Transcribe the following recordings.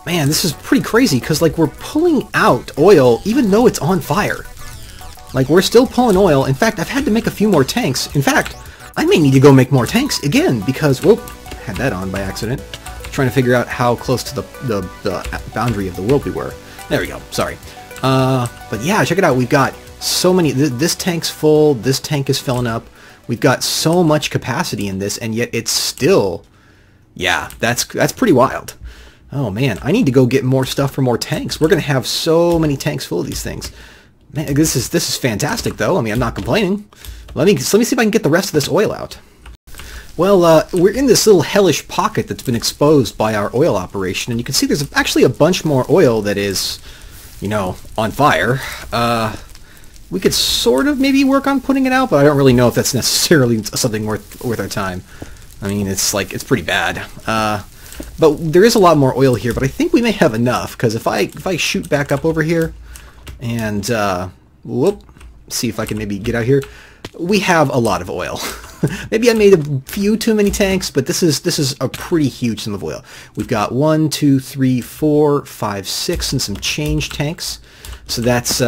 Man, this is pretty crazy because, like, we're pulling out oil even though it's on fire. Like, we're still pulling oil. In fact, I've had to make a few more tanks. In fact, I may need to go make more tanks again because, whoop, had that on by accident. Trying to figure out how close to the boundary of the world we were. There we go. Sorry. But yeah, check it out. We've got so many. This tank's full. This tank is filling up. We've got so much capacity in this, and yet it's still, yeah, that's pretty wild. Oh man, I need to go get more stuff for more tanks. We're gonna have so many tanks full of these things. Man, this is fantastic though. I mean, I'm not complaining. Let me see if I can get the rest of this oil out. Well, we're in this little hellish pocket that's been exposed by our oil operation, and you can see there's actually a bunch more oil that is, you know, on fire. We could sort of maybe work on putting it out, but I don't really know if that's necessarily something worth our time. I mean, it's pretty bad. But there is a lot more oil here, but I think we may have enough, because if I shoot back up over here and whoop, see if I can maybe get out here, we have a lot of oil. Maybe I made a few too many tanks, but this is a pretty huge sum of oil. We've got 1, 2, 3, 4, 5, 6, and some change tanks. So that's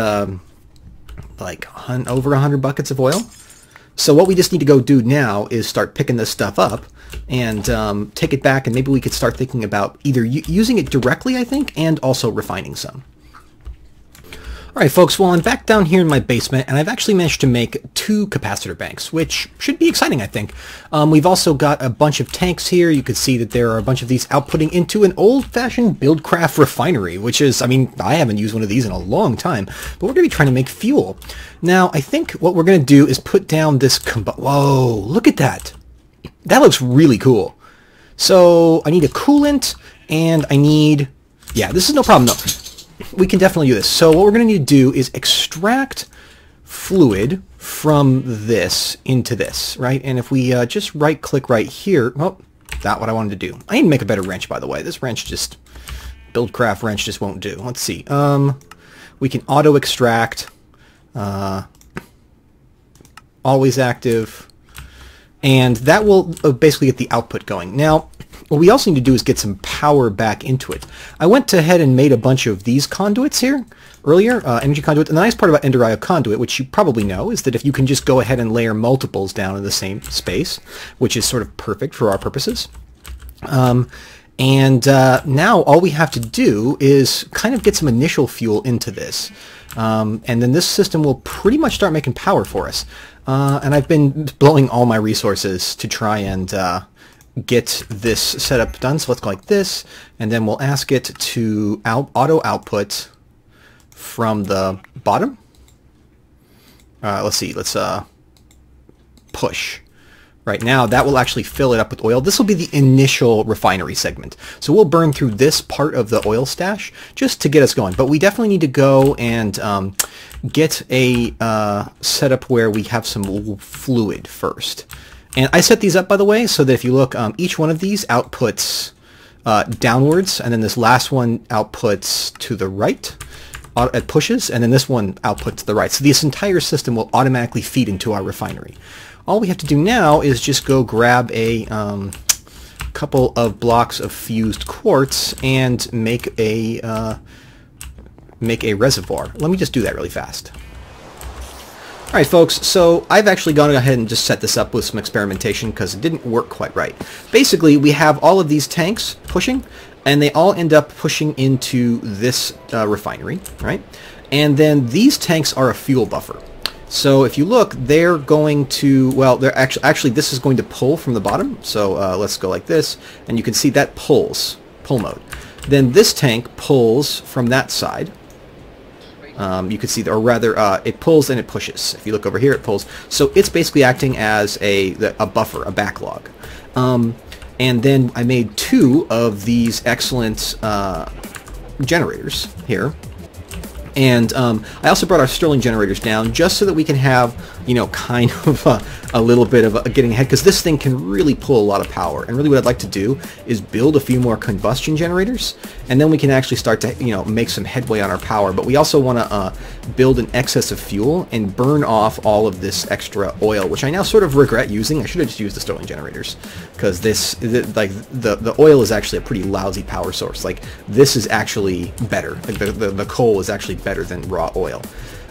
like over 100 buckets of oil. So what we just need to go do now is start picking this stuff up and take it back, and maybe we could start thinking about either using it directly, I think, and also refining some. Alright folks, well I'm back down here in my basement, and I've actually managed to make 2 capacitor banks, which should be exciting, I think. We've also got a bunch of tanks here. You can see that there are a bunch of these outputting into an old-fashioned Buildcraft refinery, which is, I mean, I haven't used one of these in a long time, but we're going to be trying to make fuel. Now, I think what we're going to do is put down this whoa, look at that! That looks really cool. So, I need a coolant, and I need, yeah, this is no problem though. We can definitely do this. So what we're going to need to do is extract fluid from this into this, right? And if we just right-click right here, oh, not what I wanted to do. I need to make a better wrench, by the way. This wrench just, Buildcraft wrench just won't do. Let's see. We can auto-extract, always active, and that will basically get the output going. Now, what we also need to do is get some power back into it. I went ahead and made a bunch of these conduits here earlier, energy conduit. And the nice part about Enderio conduit, which you probably know, is that if you can just go ahead and layer multiples down in the same space, which is sort of perfect for our purposes. Now all we have to do is kind of get some initial fuel into this. And then this system will pretty much start making power for us. And I've been blowing all my resources to try and get this setup done. So let's go like this, and then we'll ask it to auto output from the bottom. Let's see, let's push. Right now, that will actually fill it up with oil. This will be the initial refinery segment. So we'll burn through this part of the oil stash just to get us going. But we definitely need to go and get a setup where we have some fluid first. And I set these up, by the way, so that if you look, each one of these outputs downwards, and then this last one outputs to the right. It pushes, and then this one outputs to the right. So this entire system will automatically feed into our refinery. All we have to do now is just go grab a couple of blocks of fused quartz and make a reservoir. Let me just do that really fast. Alright folks, so I've actually gone ahead and just set this up with some experimentation because it didn't work quite right. Basically, we have all of these tanks pushing, and they all end up pushing into this refinery, right? And then these tanks are a fuel buffer. So if you look, they're going to, well, they're actually this is going to pull from the bottom. So let's go like this, and you can see that pull mode. Then this tank pulls from that side. You can see, or rather, it pulls and it pushes. If you look over here, it pulls. So it's basically acting as a buffer, a backlog. And then I made 2 of these excellent generators here. And I also brought our Stirling generators down just so that we can have you know, kind of a little bit of getting ahead, because this thing can really pull a lot of power. And really what I'd like to do is build a few more combustion generators, and then we can actually start to, you know, make some headway on our power. But we also want to build an excess of fuel and burn off all of this extra oil, which I now sort of regret using. I should have just used the Stirling generators, because like the oil is actually a pretty lousy power source. Like, this is actually better. Like, the coal is actually better than raw oil.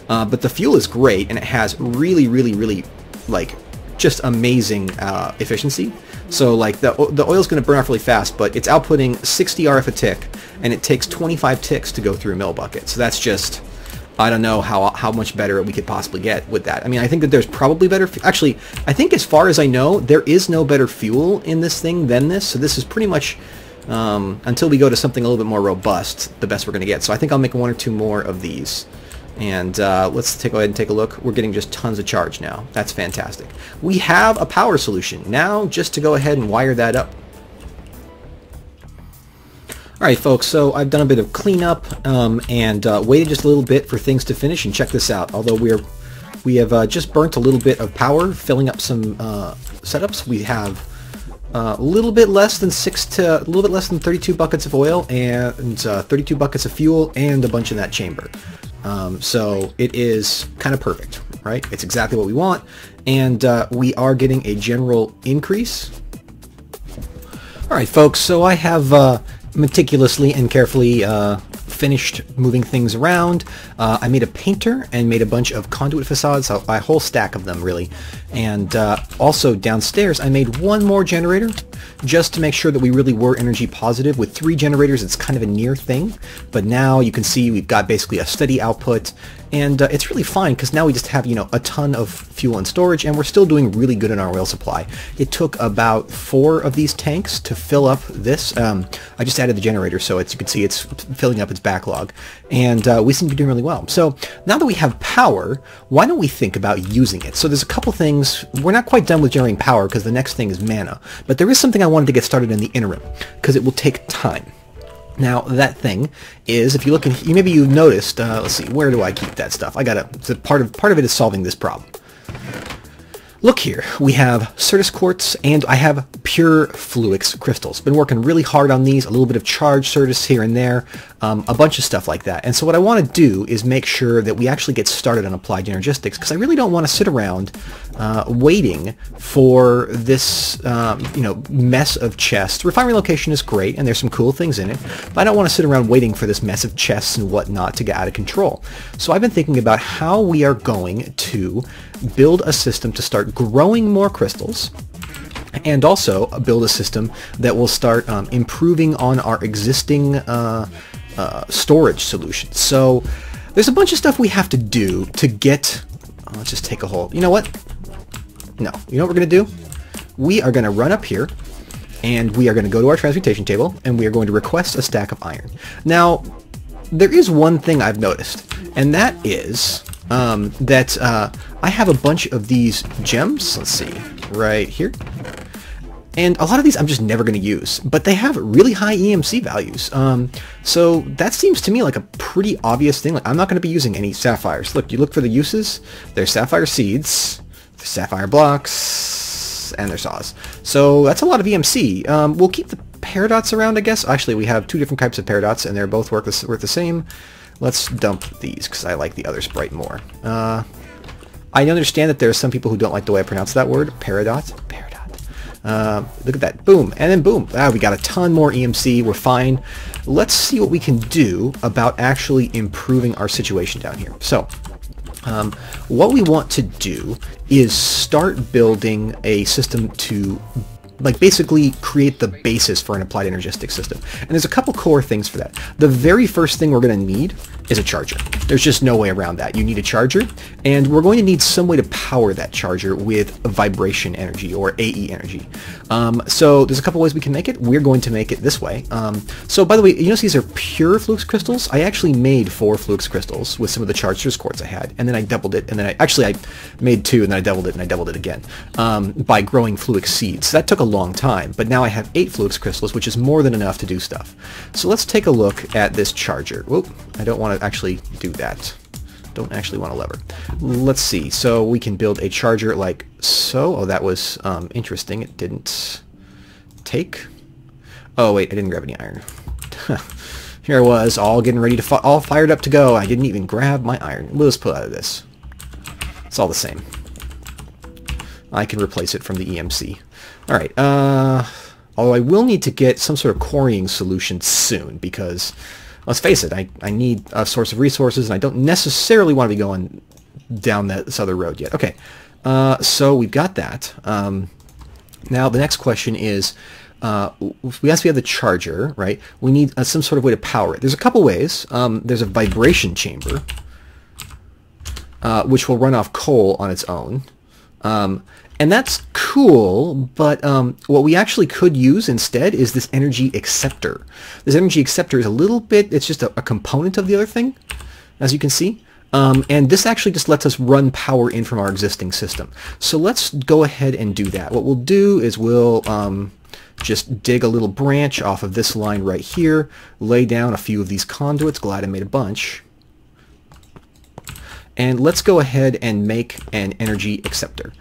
But the fuel is great, and it has really, like, just amazing efficiency. So, like, the oil is going to burn off really fast, but it's outputting 60 RF a tick, and it takes 25 ticks to go through a mill bucket. So that's just, I don't know how much better we could possibly get with that. I mean, I think that there's probably better... Actually, I think as far as I know, there is no better fuel in this thing than this. So this is pretty much... until we go to something a little bit more robust, the best we're going to get. So I think I'll make 1 or 2 more of these. And let's go ahead and take a look. We're getting just tons of charge now. That's fantastic. We have a power solution. Now, just to go ahead and wire that up. Alright folks, so I've done a bit of cleanup and waited just a little bit for things to finish, and check this out. Although we have just burnt a little bit of power, filling up some setups. We have a little bit less than 32 buckets of oil and 32 buckets of fuel and a bunch in that chamber. So it is kind of perfect, right? It's exactly what we want, and we are getting a general increase. Alright folks, so I have meticulously and carefully finished moving things around. I made a painter and made a bunch of conduit facades, a whole stack of them really. And also downstairs I made 1 more generator just to make sure that we really were energy positive. With 3 generators it's kind of a near thing, but now you can see we've got basically a steady output, and it's really fine because now we just have, you know, a ton of fuel and storage, and we're still doing really good in our oil supply. It took about 4 of these tanks to fill up this. I just added the generator, so you can see it's filling up its backlog, and we seem to be doing really well. So now that we have power, why don't we think about using it? So there's a couple things. We're not quite done with generating power because the next thing is mana, but there is something I wanted to get started in the interim because it will take time. Now that thing is, if you look, maybe you noticed. Let's see, where do I keep that stuff? Part of it is solving this problem. Look here, we have Certus quartz, and I have pure Fluix crystals. Been working really hard on these, a little bit of charged Certus here and there, a bunch of stuff like that. And so what I want to do is make sure that we actually get started on applied Energistics, because I really don't want to sit around waiting for this mess of chests. Refinery location is great, and there's some cool things in it, but I don't want to sit around waiting for this mess of chests and whatnot to get out of control. So I've been thinking about how we are going to build a system to start growing more crystals, and also build a system that will start improving on our existing storage solutions. So there's a bunch of stuff we have to do to get... let's just take a hold. You know what? No. You know what we're going to do? We are going to run up here, and we are going to go to our transmutation table, and we are going to request a stack of iron. Now, there is one thing I've noticed, and that is I have a bunch of these gems. Let's see, right here. And a lot of these I'm just never going to use, but they have really high EMC values. So that seems to me like a pretty obvious thing. Like, I'm not going to be using any sapphires. Look, you look for the uses. There's sapphire seeds, there's sapphire blocks, and there's saws. So that's a lot of EMC. We'll keep the paradots around, I guess. Actually, we have 2 different types of paradots, and they're both worth the same. Let's dump these because I like the other sprite more. I understand that there are some people who don't like the way I pronounce that word. Paradot. Look at that. Boom. And then boom. We got a ton more EMC. We're fine. Let's see what we can do about actually improving our situation down here. So, what we want to do is start building a system to basically create the basis for an applied energistics system. And there's a couple core things for that. The very first thing we're going to need is a charger. There's just no way around that. You need a charger, and we're going to need some way to power that charger with vibration energy, or AE energy. So there's a couple ways we can make it. We're going to make it this way. So by the way, you notice these are pure Fluix crystals. I actually made 4 Fluix crystals with some of the charged Certus quartz I had, and then I doubled it, and then I made 2, and then I doubled it, and I doubled it again by growing Fluix seeds. So that took a long time, but now I have 8 Fluix crystals, which is more than enough to do stuff. So let's take a look at this charger. Whoop, I don't want to actually do that. Don't actually want a lever. Let's see. So we can build a charger like so. Oh, that was interesting. It didn't take. Oh, wait. I didn't grab any iron. Here I was, all getting ready to all fired up to go. I didn't even grab my iron. We'll just pull out of this. It's all the same. I can replace it from the EMC. All right. Although I will need to get some sort of quarrying solution soon because, let's face it, I need a source of resources and I don't necessarily want to be going down this other road yet. Okay. So we've got that. Now the next question is, we have the charger, right? We need some sort of way to power it. There's a couple ways. There's a vibration chamber, which will run off coal on its own. And that's cool, but what we actually could use instead is this energy acceptor. This energy acceptor is a little bit, it's just a component of the other thing, as you can see. And this actually just lets us run power in from our existing system. So let's go ahead and do that. What we'll do is we'll just dig a little branch off of this line right here, lay down a few of these conduits. Glad I made a bunch. And let's go ahead and make an energy acceptor.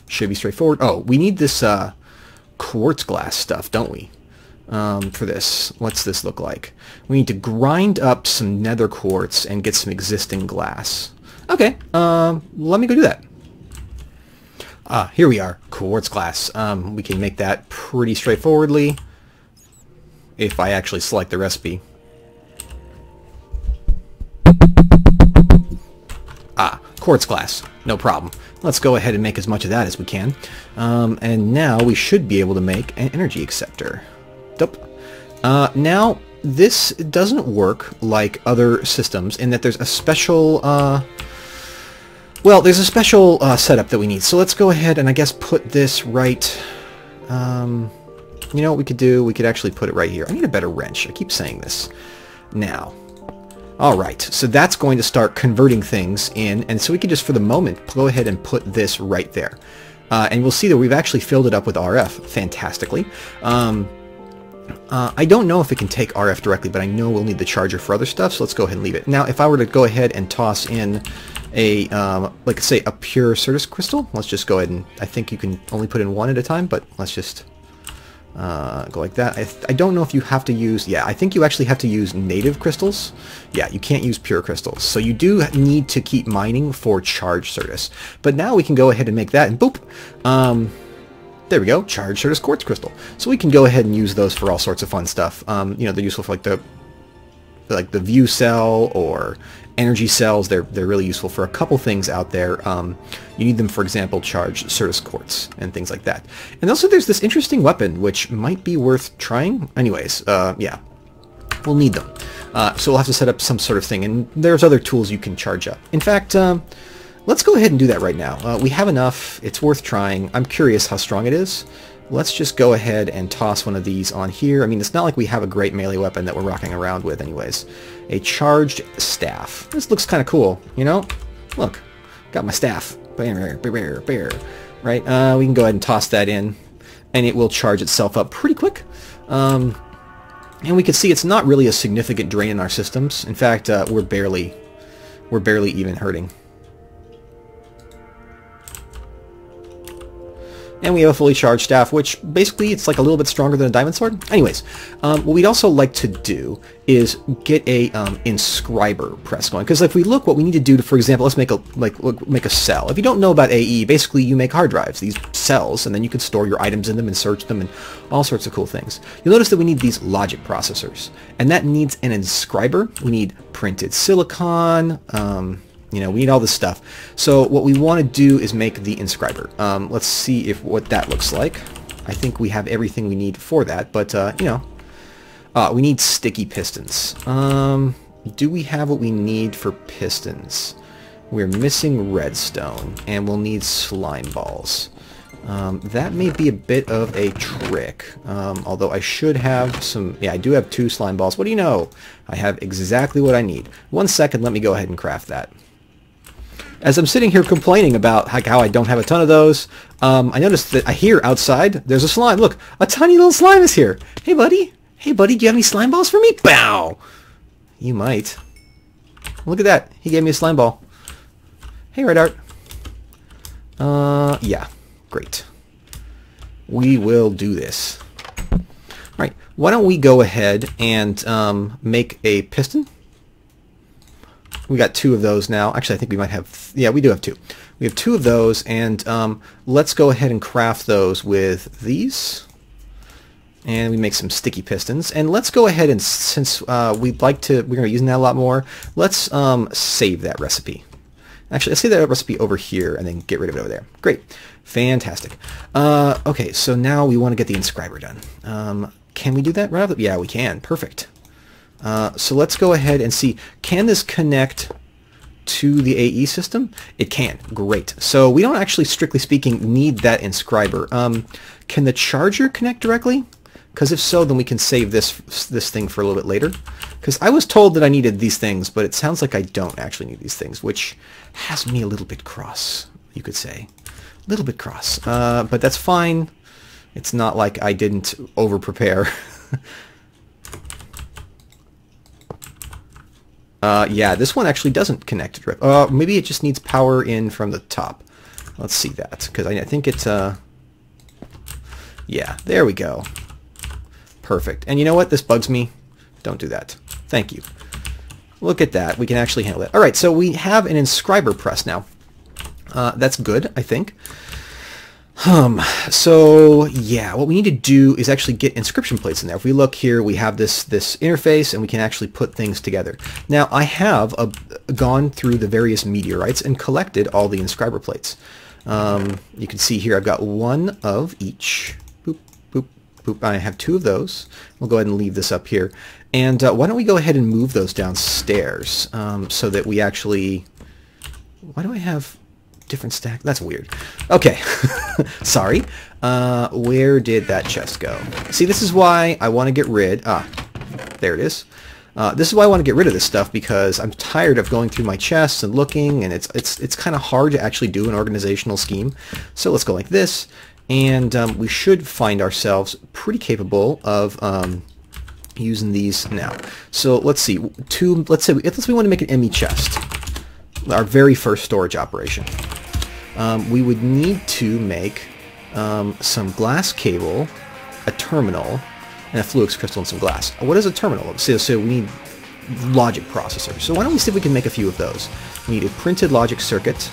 Should be straightforward. Oh, we need this quartz glass stuff, don't we? For this. What's this look like? We need to grind up some nether quartz and get some existing glass. Okay, let me go do that. Here we are, quartz glass. We can make that pretty straightforwardly if I actually select the recipe. Quartz glass, no problem. Let's go ahead and make as much of that as we can. And now we should be able to make an energy acceptor. Now, this doesn't work like other systems in that there's a special, well, there's a special setup that we need. So let's go ahead and I guess put this right, you know what we could do? We could actually put it right here. I need a better wrench. I keep saying this. Now. Alright, so that's going to start converting things in, and so we can just, for the moment, go ahead and put this right there. And we'll see that we've actually filled it up with RF fantastically. I don't know if it can take RF directly, but I know we'll need the charger for other stuff, so let's go ahead and leave it. Now, if I were to go ahead and toss in a, like say, a pure Certus crystal, let's just go ahead and, I think you can only put in one at a time, but let's just go like that. I don't know if you have to use, yeah, I think you actually have to use native crystals. Yeah, you can't use pure crystals. So you do need to keep mining for charged Certus. But now we can go ahead and make that, and boop, there we go, charged Certus quartz crystal. So we can go ahead and use those for all sorts of fun stuff. You know, they're useful for like the view cell or energy cells. They're really useful for a couple things out there. You need them, for example, charged Certus quartz and things like that. And also there's this interesting weapon which might be worth trying. Anyways, yeah, we'll need them. So we'll have to set up some sort of thing, and there's other tools you can charge up. In fact, let's go ahead and do that right now. We have enough. It's worth trying. I'm curious how strong it is. Let's just go ahead and toss one of these on here. I mean, it's not like we have a great melee weapon that we're rocking around with anyways. A charged staff. This looks kind of cool, you know? Look, got my staff. Right? We can go ahead and toss that in, and it will charge itself up pretty quick. And we can see it's not really a significant drain in our systems. In fact, we're barely even hurting. And we have a fully charged staff, which basically it's like a little bit stronger than a diamond sword. Anyways, what we'd also like to do is get a inscriber press going, because if we look, what we need to do to, for example, let's make a cell. If you don't know about AE, basically you make hard drives, these cells, and then you can store your items in them and search them and all sorts of cool things. You'll notice that we need these logic processors, and that needs an inscriber. We need printed silicon. You know, we need all this stuff. So what we want to do is make the inscriber. Let's see what that looks like. I think we have everything we need for that, but you know, we need sticky pistons. Do we have what we need for pistons? We're missing redstone, and we'll need slime balls. That may be a bit of a trick, although I should have some. Yeah, I do have 2 slime balls. What do you know? I have exactly what I need. 1 second, let me go ahead and craft that. as I'm sitting here complaining about how I don't have a ton of those, I noticed that I hear outside, there's a slime. Look, a tiny little slime is here. Hey, buddy. Hey, buddy, do you have any slime balls for me? Bow! You might. Look at that. He gave me a slime ball. Hey, Red Art. Yeah. Great. We will do this. All right. Why don't we go ahead and make a piston? We got 2 of those now. Actually, I think we might have... Yeah, we do have 2. We have 2 of those, and let's go ahead and craft those with these. And we make some sticky pistons. And let's go ahead and, since we'd like to... We're going to be using that a lot more, let's save that recipe. Actually, let's save that recipe over here and then get rid of it over there. Great. Fantastic. Okay, so now we want to get the inscriber done. Can we do that right off the... Yeah, we can. Perfect. So let's go ahead and see, can this connect to the AE system? It can. Great. So we don't actually, strictly speaking, need that inscriber. Can the charger connect directly? Because if so, then we can save this thing for a little bit later. Because I was told that I needed these things, but it sounds like I don't actually need these things, which has me a little bit cross, you could say. A little bit cross. But that's fine. It's not like I didn't over-prepare. Yeah, this one actually doesn't connect directly. Maybe it just needs power in from the top. Let's see that, because I think it's... Yeah, there we go. Perfect. And you know what? This bugs me. Don't do that. Thank you. Look at that. We can actually handle it. All right, so we have an inscriber press now. That's good, I think. So yeah, what we need to do is actually get inscription plates in there. If we look here, we have this interface, and we can actually put things together. Now, I have gone through the various meteorites and collected all the inscriber plates. You can see here I've got 1 of each. Boop, boop, boop. I have 2 of those. We'll go ahead and leave this up here. And why don't we go ahead and move those downstairs so that we actually... Why do I have... different stack? That's weird. Okay. Sorry. Where did that chest go? See, this is why I want to get rid... there it is. This is why I want to get rid of this stuff, because I'm tired of going through my chests and looking, and it's kind of hard to actually do an organizational scheme. So let's go like this, and we should find ourselves pretty capable of using these now. So let's see. Let's say we want to make an ME chest. Our very first storage operation. We would need to make some glass cable, a terminal, and a fluix crystal and some glass. What is a terminal? So we need logic processors. So why don't we see if we can make a few of those? We need a printed logic circuit,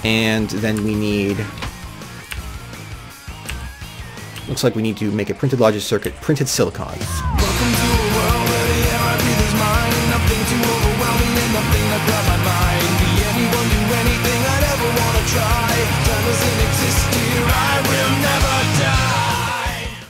and then we need... Looks like we need to make a printed logic circuit, printed silicon. Welcome to a world where the air I breathe is mine. Nothing too overwhelming and nothing that grab my mind. Be anyone, do anything I'd ever want to try. Time is in existence.